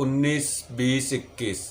19, 20, 21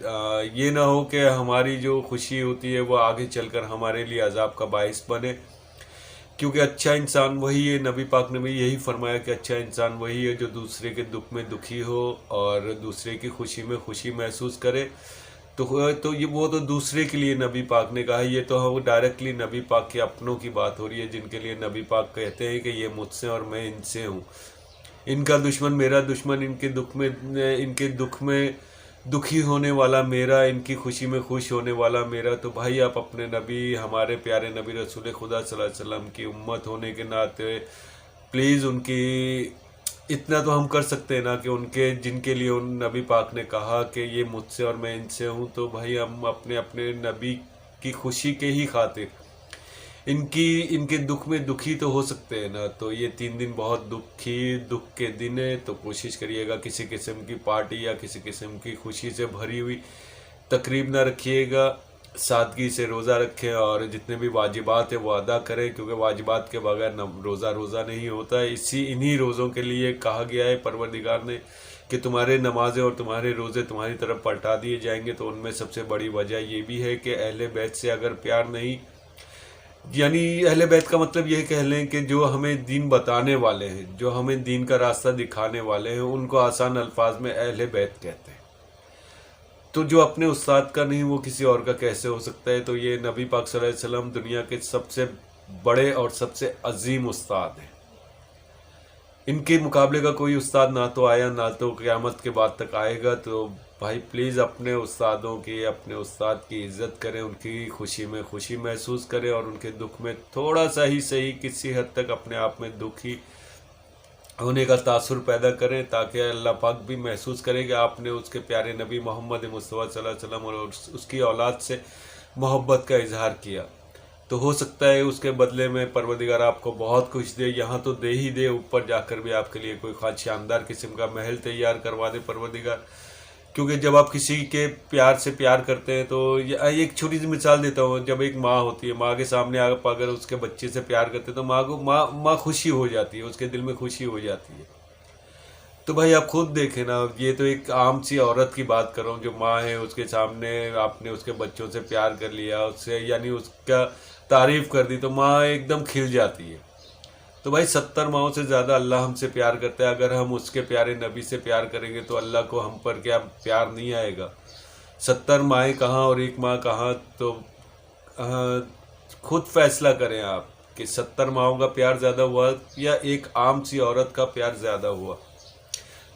یہ نہ ہو کہ ہماری جو خوشی ہوتی ہے وہ آگے چل کر ہمارے لیے عذاب کا باعث بنے، کیونکہ اچھا انسان وہی ہے، نبی پاک نے بھی یہی فرمایا کہ اچھا انسان وہی ہے جو دوسرے کے دکھ میں دکھی ہو اور دوسرے کی خوشی میں خوشی محسوس کرے۔ تو یہ وہ تو دوسرے کے لیے نبی پاک نے کہا، یہ تو وہ ڈائریکٹلی نبی پاک کے اپنوں کی بات ہو رہی ہے، جن کے لیے نبی پاک کہتے ہیں کہ یہ مجھ سے اور میں ان سے ہوں، ان کا دشمن میرا دشمن، ان کے دکھ میں دکھی ہونے والا میرا، ان کی خوشی میں خوش ہونے والا میرا۔ تو بھائی آپ اپنے نبی، ہمارے پیارے نبی رسول خدا صلی اللہ علیہ وسلم کی امت ہونے کے ناطے پلیز ان کی اتنا تو ہم کر سکتے ہیں نا کہ جن کے لیے ان نبی پاک نے کہا کہ یہ مجھ سے اور میں ان سے ہوں، تو بھائی ہم اپنے نبی کی خوشی کے ہی خاطر ان کے دکھ میں دکھی تو ہو سکتے ہیں نا۔ تو یہ 3 دن بہت دکھ کے دن ہے، تو کوشش کریے گا کسی قسم کی پارٹی یا کسی قسم کی خوشی سے بھری ہوئی تقریب نہ رکھیے گا، سادگی سے روزہ رکھیں اور جتنے بھی واجبات ہیں وہ ادا کریں، کیونکہ واجبات کے بغیر روزہ نہیں ہوتا ہے۔ انہی روزوں کے لیے کہا گیا ہے پروردگار نے کہ تمہارے نمازیں اور تمہارے روزے تمہاری طرف پلٹا دیے جائیں گے۔ تو ان میں سب سے بڑی وجہ یہ بھی ہے کہ اہل بیت سے اگر پیار نہیں، یعنی اہل بیت کا مطلب یہ کہہ لیں کہ جو ہمیں دین بتانے والے ہیں، جو ہمیں دین کا راستہ دکھانے والے ہیں، ان کو آسان الفاظ میں اہل بیت کہتے ہیں۔ تو جو اپنے استاد کا نہیں وہ کسی اور کا کیسے ہو سکتا ہے؟ تو یہ نبی پاک صلی اللہ علیہ وسلم دنیا کے سب سے بڑے اور سب سے عظیم استاد ہیں، ان کے مقابلے کا کوئی استاد نہ تو آیا نہ تو قیامت کے بعد تک آئے گا۔ تو بھائی پلیز اپنے استادوں کی، اپنے استاد کی عزت کریں، ان کی خوشی میں خوشی محسوس کریں اور ان کے دکھ میں تھوڑا سا ہی صحیح کسی حد تک اپنے آپ میں دکھی ہونے کا تاثر پیدا کریں، تاکہ اللہ پاک بھی محسوس کرے کہ آپ نے اس کے پیارے نبی محمد مصطفیٰ صلی اللہ علیہ وسلم اور اس کی اولاد سے محبت کا اظہار کیا۔ تو ہو سکتا ہے اس کے بدلے میں پروردگار آپ کو بہت کچھ دے، یہاں تو دے ہی دے، اوپر جا کر بھی آپ کے لیے کوئی خاص شاندار قسم کا محل تیار کروا دے پروردگار۔ کیونکہ جب آپ کسی کے پیار سے پیار کرتے ہیں تو ایک چھوٹی سی مثال دیتا ہوں، جب ایک ماں ہوتی ہے، ماں کے سامنے آپ اگر اس کے بچے سے پیار کرتے ہیں تو ماں خوشی ہو جاتی ہے، اس کے دل میں خوشی ہو جاتی ہے۔ تو بھائی آپ خود دیکھیں نا، یہ تو ایک عام سی عورت کی بات کر رہا ہوں جو ماں ہے، اس کے سامنے آپ نے اس کے بچوں سے پیار کر لیا، اس سے یعنی اس کا تعریف کر دی تو ماں ایک دم کھل جاتی ہے۔ تو بھائی 70 ماؤں سے زیادہ اللہ ہم سے پیار کرتا ہے، اگر ہم اس کے پیارے نبی سے پیار کریں گے تو اللہ کو ہم پر کیا پیار نہیں آئے گا؟ 70 مائیں کہاں اور ایک ماں کہاں؟ تو خود فیصلہ کریں آپ کہ 70 ماؤں کا پیار زیادہ ہوا یا ایک عام سی عورت کا پیار زیادہ ہوا۔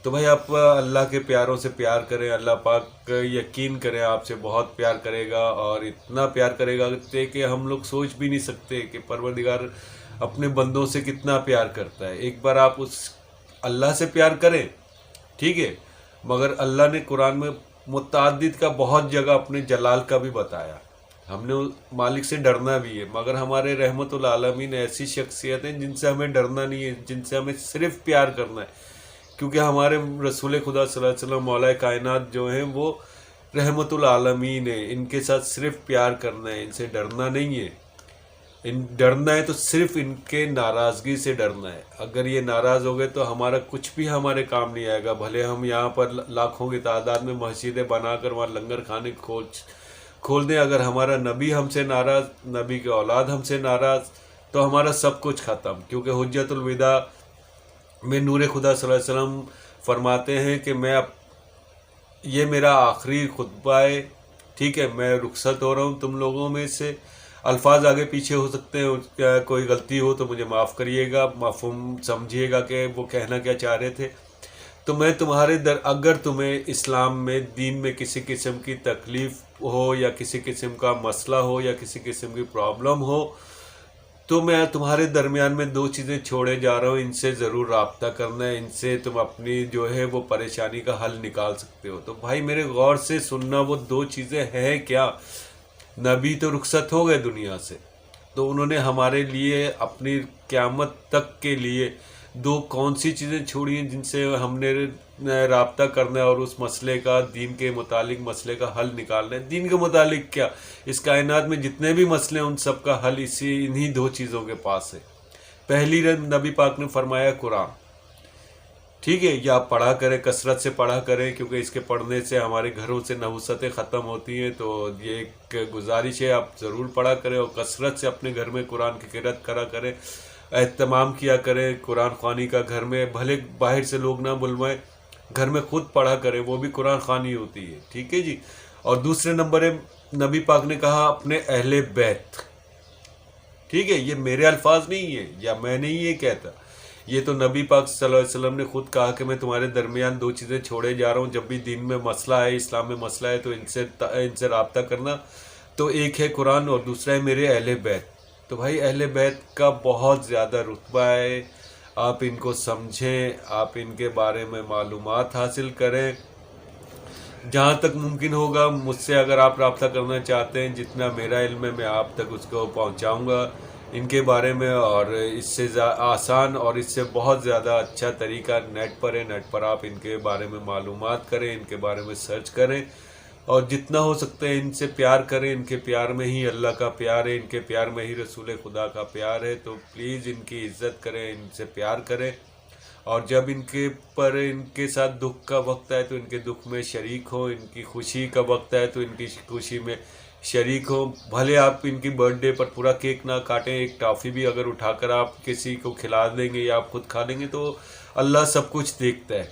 تو بھائی آپ اللہ کے پیاروں سے پیار کریں، اللہ پاک یقین کریں آپ سے بہت پیار کرے گا، اور اتنا پیار کرے گا کہ ہم لوگ سوچ بھی نہیں سکتے کہ پروردگار اپنے بندوں سے کتنا پیار کرتا ہے۔ ایک بار آپ اس اللہ سے پیار کریں، ٹھیک ہے، مگر اللہ نے قرآن میں متعدد کا بہت جگہ اپنے جلال کا بھی بتایا، ہم نے مالک سے ڈرنا بھی ہے، مگر ہمارے رحمت العالمین ایسی شخصیت ہیں جن سے ہمیں ڈرنا نہیں ہے، جن سے ہمیں صرف پیار کرنا ہے، کیونکہ ہمارے رسول خدا صلی اللہ علیہ وسلم مولا کائنات جو ہیں وہ رحمت العالمین ہیں، ان کے ساتھ صرف پیار کرنا ہے، ان سے ڈرنا نہیں ہے۔ ڈرنا ہے تو صرف ان کے ناراضگی سے ڈرنا ہے۔ اگر یہ ناراض ہو گئے تو ہمارا کچھ بھی ہمارے کام نہیں آئے گا، بھلے ہم یہاں پر لاکھوں کی تعداد میں مسجدیں بنا کر وہاں لنگر کھانے کھول دیں، اگر ہمارا نبی ہم سے ناراض، نبی کے اولاد ہم سے ناراض، تو ہمارا سب کچھ ختم۔ کیونکہ حجت الوداع میں نور خدا صلی اللہ علیہ وسلم فرماتے ہیں کہ یہ میرا آخری خطبہ ہے، ٹھیک ہے، میں رخصت ہو رہا ہوں تم لوگوں میں سے۔ الفاظ آگے پیچھے ہو سکتے ہیں، کوئی غلطی ہو تو مجھے معاف کریے گا، مفہوم سمجھیے گا کہ وہ کہنا کیا چاہ رہے تھے۔ تو میں تمہارے اگر تمہیں اسلام میں دین میں کسی قسم کی تکلیف ہو یا کسی قسم کا مسئلہ ہو یا کسی قسم کی پرابلم ہو، تو میں تمہارے درمیان میں 2 چیزیں چھوڑے جا رہا ہوں، ان سے ضرور رابطہ کرنا ہے، ان سے تم اپنی جو ہے وہ پریشانی کا حل نکال سکتے ہو۔ تو بھائی میرے غور سے سننا، وہ 2 چیزیں ہیں کیا؟ نبی تو رخصت ہو گئے دنیا سے، تو انہوں نے ہمارے لیے اپنی قیامت تک کے لیے 2 کون سی چیزیں چھوڑی ہیں جن سے ہم نے رابطہ کرنا ہے اور اس مسئلے کا، دین کے متعلق مسئلے کا حل نکالنا ہے۔ دین کے متعلق کیا، اس کائنات میں جتنے بھی مسئلے ہیں ان سب کا حل انہی 2 چیزوں کے پاس ہے۔ پہلی نبی پاک نے فرمایا قرآن، ٹھیک ہے، یہ آپ پڑھا کریں، کثرت سے پڑھا کریں، کیونکہ اس کے پڑھنے سے ہمارے گھروں سے نحوستیں ختم ہوتی ہیں. تو یہ ایک گزارش ہے، آپ ضرور پڑھا کریں اور کثرت سے اپنے گھر میں قرآن کی قرأت کرا کریں، اہتمام کیا کریں قرآن خوانی کا. گھر میں بھلے باہر سے لوگ نہ بلوائیں، گھر میں خود پڑھا کریں، وہ بھی قرآن خوانی ہوتی ہے. ٹھیک ہے جی. اور دوسرے نمبر ہے، نبی پاک نے کہا اپنے اہل بیت. ٹھیک ہے، یہ میرے الفاظ نہیں ہیں یا میں نہیں یہ کہتا، یہ تو نبی پاک صلی اللہ علیہ وسلم نے خود کہا کہ میں تمہارے درمیان دو چیزیں چھوڑے جا رہا ہوں، جب بھی دین میں مسئلہ ہے، اسلام میں مسئلہ ہے تو ان سے رابطہ کرنا. تو ایک ہے قرآن اور دوسرا ہے میرے اہل بیت. تو بھائی اہل بیت کا بہت زیادہ رتبہ ہے، آپ ان کو سمجھیں، آپ ان کے بارے میں معلومات حاصل کریں. جہاں تک ممکن ہوگا مجھ سے اگر آپ رابطہ کرنا چاہتے ہیں، جتنا میرا علم ہے میں آپ تک اس کو پہنچاؤں گا ان کے بارے میں. اور اس سے آسان اور اس سے بہت زیادہ اچھا طریقہ نیٹ پر ہے. نیٹ پر آپ ان کے بارے میں معلومات کریں، ان کے بارے میں سرچ کریں اور جتنا ہو سکتا ہے ان سے پیار کریں. ان کے پیار میں ہی اللہ کا پیار ہے، ان کے پیار میں ہی رسول خدا کا پیار ہے. تو پلیز ان کی عزت کریں، ان سے پیار کریں. اور جب ان کے ساتھ دکھ کا وقت آئے تو ان کے دکھ میں شریک ہو، ان کی خوشی کا وقت آئے تو ان کی خوشی میں شریک ہو. بھلے آپ ان کی برتھ ڈے پر پورا کیک نہ کاٹیں، ایک ٹافی بھی اگر اٹھا کر آپ کسی کو کھلا دیں گے یا آپ خود کھا لیں گے تو اللہ سب کچھ دیکھتا ہے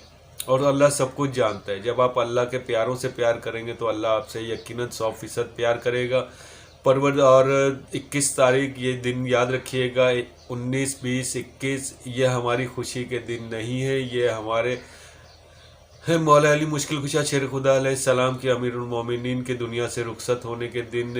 اور اللہ سب کچھ جانتا ہے. جب آپ اللہ کے پیاروں سے پیار کریں گے تو اللہ آپ سے یقیناً 100% پیار کرے گا. اور 21 تاریخ یہ دن یاد رکھیے گا، 19 20 21 یہ ہماری خوشی کے دن نہیں ہے، یہ ہمارے مولا علی مشکل کشا شیر خدا علیہ السلام کی امیر المومنین کے دنیا سے رخصت ہونے کے دن.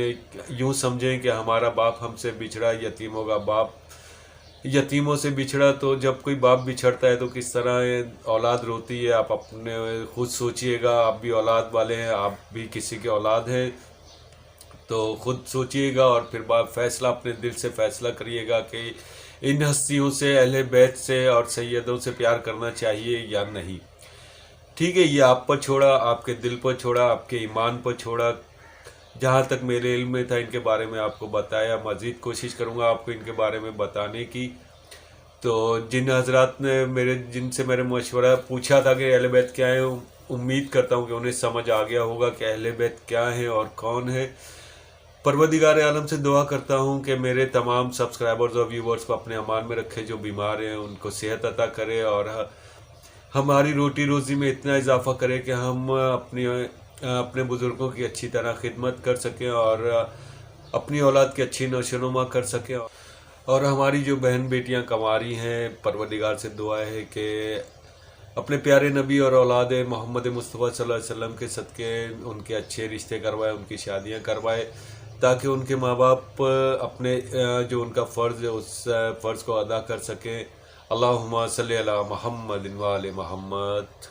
یوں سمجھیں کہ ہمارا باپ ہم سے بچھڑا، یتیموں کا باپ یتیموں سے بچھڑا. تو جب کوئی باپ بچھڑتا ہے تو کس طرح اولاد روتی ہے، آپ اپنے خود سوچئے گا. آپ بھی اولاد والے ہیں، آپ بھی کسی کے اولاد ہیں، تو خود سوچئے گا اور پھر فیصلہ اپنے دل سے فیصلہ کریے گا کہ ان ہستیوں سے، اہل بیت سے اور سیدوں سے پیار کرنا چاہیے یا نہیں. ٹھیک ہے، یہ آپ پر چھوڑا، آپ کے دل پر چھوڑا، آپ کے ایمان پر چھوڑا. جہاں تک میرے علم میں تھا ان کے بارے میں آپ کو بتایا. مزید کوشش کروں گا آپ کو ان کے بارے میں بتانے کی. تو جن حضرات نے جن سے میرے مشورہ پوچھا تھا کہ اہل بیت کیا ہے، امید کرتا ہوں کہ انہیں سمجھ آ گیا ہوگا کہ اہل بیت کیا ہیں اور کون ہے. پروردگار عالم سے دعا کرتا ہوں کہ میرے تمام سبسکرائبرز اور ویورز کو اپنے امان میں رکھے، جو بیمار ہیں ان کو صحت عطا کرے اور ہماری روٹی روزی میں اتنا اضافہ کرے کہ ہم اپنے بزرگوں کی اچھی طرح خدمت کر سکیں اور اپنی اولاد کی اچھی نشو و نما کر سکیں. اور ہماری جو بہن بیٹیاں کنواری ہیں، پروردگار سے دعا ہے کہ اپنے پیارے نبی اور اولاد محمد مصطفیٰ صلی اللہ علیہ وسلم کے صدقے ان کے اچھے رشتے کروائے، ان کی شادیاں کروائے، تاکہ ان کے ماں باپ اپنے جو ان کا فرض ہے اس فرض کو ادا کر سکیں. اللہم صلی علی محمد و آل محمد.